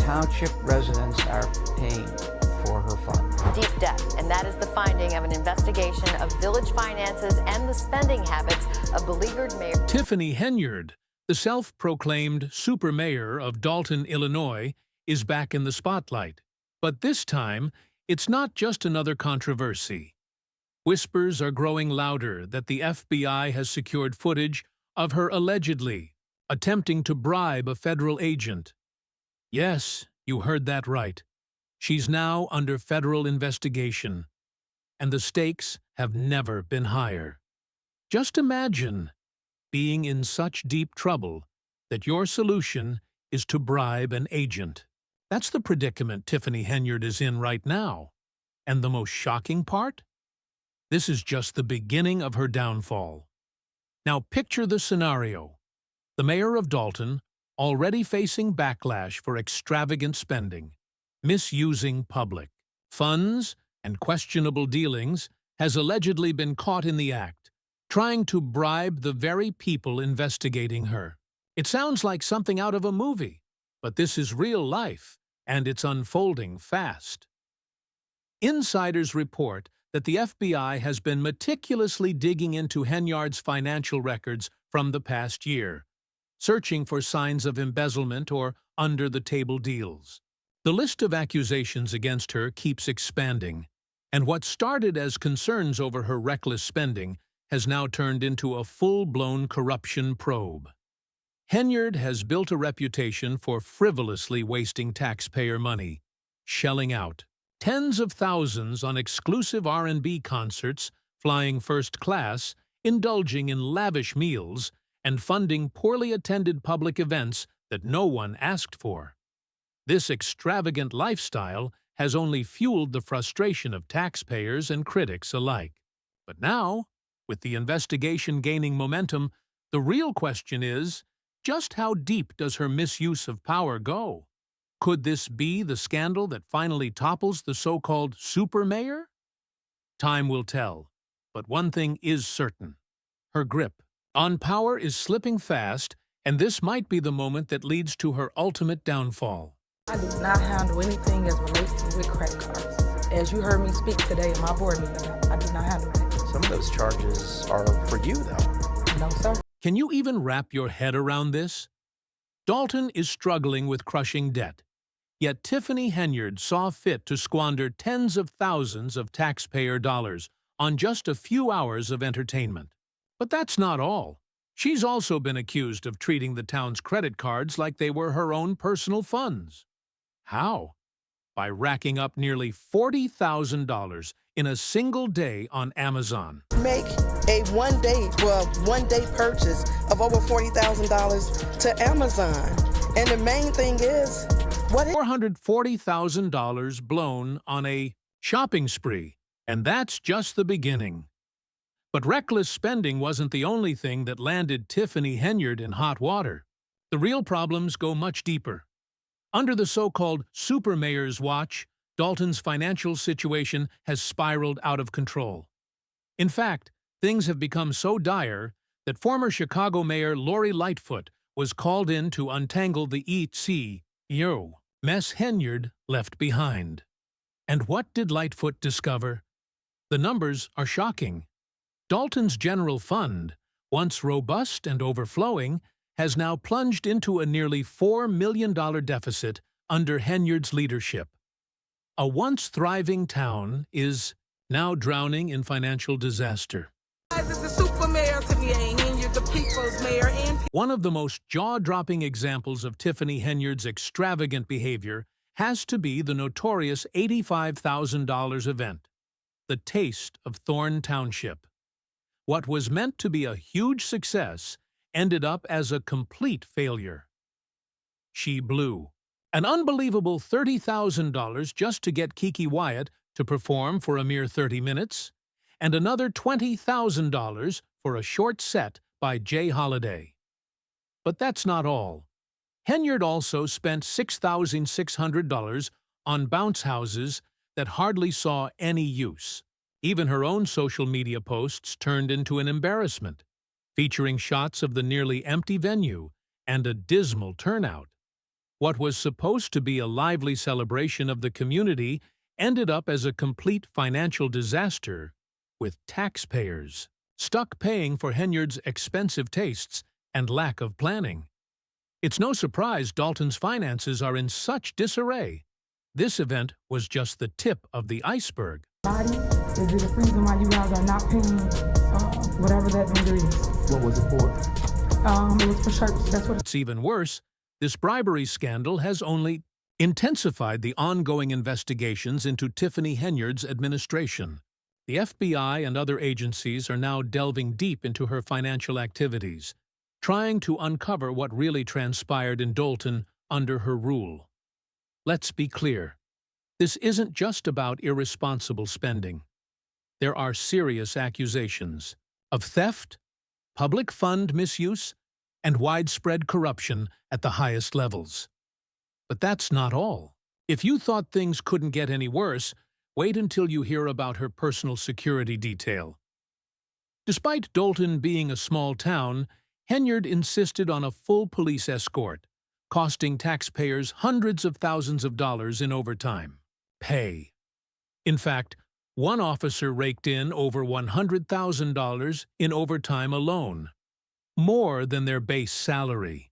township residents are paying for her fund. Deep debt, and that is the finding of an investigation of village finances and the spending habits of beleaguered mayor Tiffany Henyard, the self-proclaimed super mayor of Dalton, Illinois, is back in the spotlight. But this time, it's not just another controversy. Whispers are growing louder that the FBI has secured footage of her allegedly attempting to bribe a federal agent. Yes, you heard that right. She's now under federal investigation, and the stakes have never been higher. Just imagine being in such deep trouble that your solution is to bribe an agent. That's the predicament Tiffany Henyard is in right now. And the most shocking part? This is just the beginning of her downfall. Now picture the scenario. The mayor of Dalton, already facing backlash for extravagant spending, misusing public funds and questionable dealings, has allegedly been caught in the act, trying to bribe the very people investigating her. It sounds like something out of a movie, but this is real life, and it's unfolding fast. Insiders report that the FBI has been meticulously digging into Henyard's financial records from the past year, searching for signs of embezzlement or under-the-table deals. The list of accusations against her keeps expanding, and what started as concerns over her reckless spending has now turned into a full-blown corruption probe. Henyard has built a reputation for frivolously wasting taxpayer money, shelling out tens of thousands on exclusive R&B concerts, flying first class, indulging in lavish meals, and funding poorly attended public events that no one asked for. This extravagant lifestyle has only fueled the frustration of taxpayers and critics alike. But now, with the investigation gaining momentum, the real question is, just how deep does her misuse of power go? Could this be the scandal that finally topples the so-called super mayor? Time will tell, but one thing is certain. Her grip on power is slipping fast, and this might be the moment that leads to her ultimate downfall. I do not handle anything as relates to with credit cards. As you heard me speak today in my board meeting, I do not handle that. Some of those charges are for you, though. No, sir. Can you even wrap your head around this? Dalton is struggling with crushing debt, yet Tiffany Henyard saw fit to squander tens of thousands of taxpayer dollars on just a few hours of entertainment. But that's not all. She's also been accused of treating the town's credit cards like they were her own personal funds. How? By racking up nearly $40,000 in a single day on Amazon. Make a one-day purchase of over $40,000 to Amazon. And the main thing is, $440,000 blown on a shopping spree, and that's just the beginning. But reckless spending wasn't the only thing that landed Tiffany Henyard in hot water. The real problems go much deeper. Under the so-called super mayor's watch, Dalton's financial situation has spiraled out of control. In fact, things have become so dire that former Chicago Mayor Lori Lightfoot was called in to untangle the ECO mess Henyard left behind. And what did Lightfoot discover? The numbers are shocking. Dalton's general fund, once robust and overflowing, has now plunged into a nearly $4 million deficit under Henyard's leadership. A once thriving town is now drowning in financial disaster. This is Super Mayor Tiffany Henyard, the people's mayor and One of the most jaw-dropping examples of Tiffany Henyard's extravagant behavior has to be the notorious $85,000 event, the Taste of Thorn Township. What was meant to be a huge success ended up as a complete failure. She blew an unbelievable $30,000 just to get Kiki Wyatt to perform for a mere 30 minutes, and another $20,000 for a short set by Jay Holiday. But that's not all. Henyard also spent $6,600 on bounce houses that hardly saw any use. Even her own social media posts turned into an embarrassment, featuring shots of the nearly empty venue and a dismal turnout. What was supposed to be a lively celebration of the community ended up as a complete financial disaster, with taxpayers stuck paying for Henyard's expensive tastes and lack of planning. It's no surprise Dalton's finances are in such disarray. This event was just the tip of the iceberg. Body, is it a reason why you guys are not paying whatever that vendor is? What was it for? It was for shirts. That's what It's even worse. This bribery scandal has only intensified the ongoing investigations into Tiffany Henyard's administration. The FBI and other agencies are now delving deep into her financial activities, trying to uncover what really transpired in Dalton under her rule. Let's be clear. This isn't just about irresponsible spending. There are serious accusations of theft, public fund misuse, and widespread corruption at the highest levels. But that's not all. If you thought things couldn't get any worse, wait until you hear about her personal security detail. Despite Dalton being a small town, Henyard insisted on a full police escort, costing taxpayers hundreds of thousands of dollars in overtime pay. In fact, one officer raked in over $100,000 in overtime alone, more than their base salary.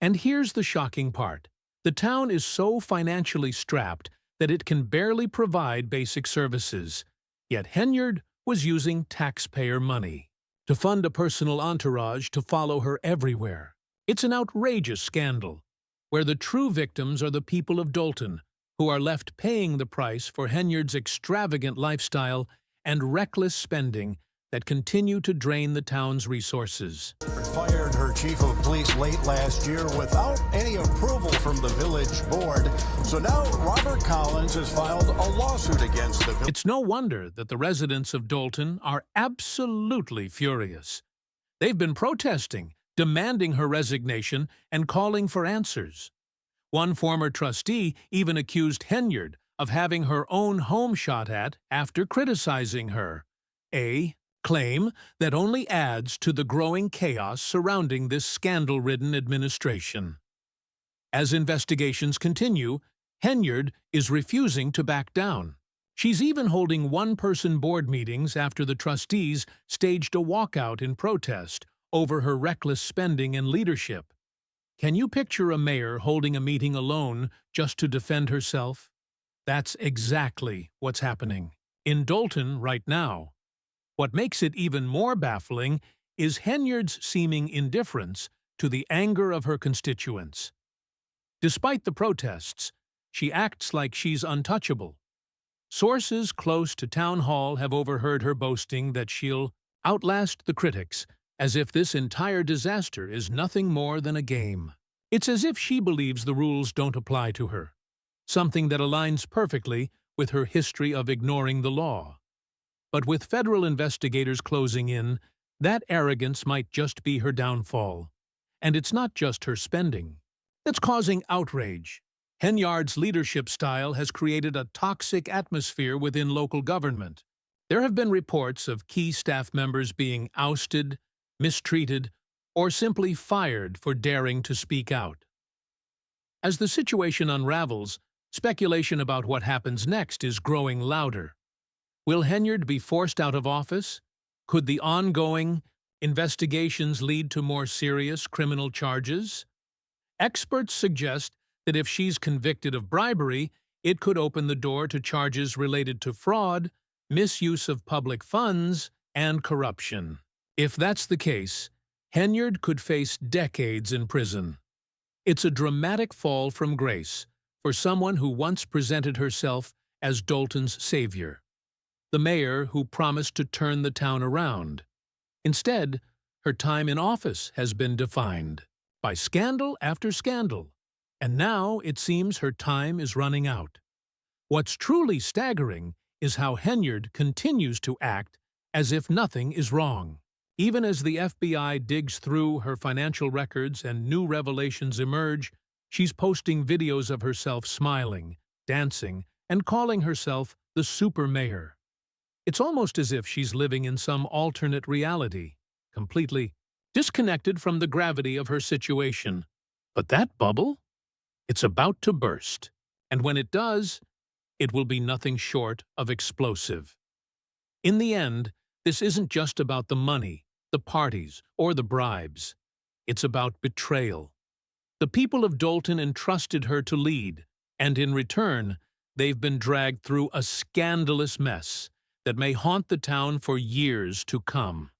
And here's the shocking part. The town is so financially strapped that it can barely provide basic services, yet Henyard was using taxpayer money to fund a personal entourage to follow her everywhere. It's an outrageous scandal, where the true victims are the people of Dalton, who are left paying the price for Henyard's extravagant lifestyle and reckless spending that continue to drain the town's resources. Fired her chief of police late last year without any approval from the village board. So now Robert Collins has filed a lawsuit against the village. It's no wonder that the residents of Dalton are absolutely furious. They've been protesting, demanding her resignation, and calling for answers. One former trustee even accused Henyard of having her own home shot at after criticizing her. A claim that only adds to the growing chaos surrounding this scandal-ridden administration. As investigations continue, Henyard is refusing to back down. She's even holding one-person board meetings after the trustees staged a walkout in protest over her reckless spending and leadership. Can you picture a mayor holding a meeting alone just to defend herself? That's exactly what's happening in Dalton right now. What makes it even more baffling is Henyard's seeming indifference to the anger of her constituents. Despite the protests, she acts like she's untouchable. Sources close to Town Hall have overheard her boasting that she'll outlast the critics, as if this entire disaster is nothing more than a game. It's as if she believes the rules don't apply to her, something that aligns perfectly with her history of ignoring the law. But with federal investigators closing in, that arrogance might just be her downfall. And it's not just her spending that's causing outrage. Henyard's leadership style has created a toxic atmosphere within local government. There have been reports of key staff members being ousted, mistreated, or simply fired for daring to speak out. As the situation unravels, speculation about what happens next is growing louder. Will Henyard be forced out of office? Could the ongoing investigations lead to more serious criminal charges? Experts suggest that if she's convicted of bribery, it could open the door to charges related to fraud, misuse of public funds, and corruption. If that's the case, Henyard could face decades in prison. It's a dramatic fall from grace for someone who once presented herself as Dalton's savior, the mayor who promised to turn the town around. Instead, her time in office has been defined by scandal after scandal, and now it seems her time is running out. What's truly staggering is how Henyard continues to act as if nothing is wrong. Even as the FBI digs through her financial records and new revelations emerge, she's posting videos of herself smiling, dancing, and calling herself the super mayor. It's almost as if she's living in some alternate reality, completely disconnected from the gravity of her situation. But that bubble? It's about to burst. And when it does, it will be nothing short of explosive. In the end, this isn't just about the money, the parties, or the bribes. It's about betrayal. The people of Dalton entrusted her to lead, and in return, they've been dragged through a scandalous mess that may haunt the town for years to come.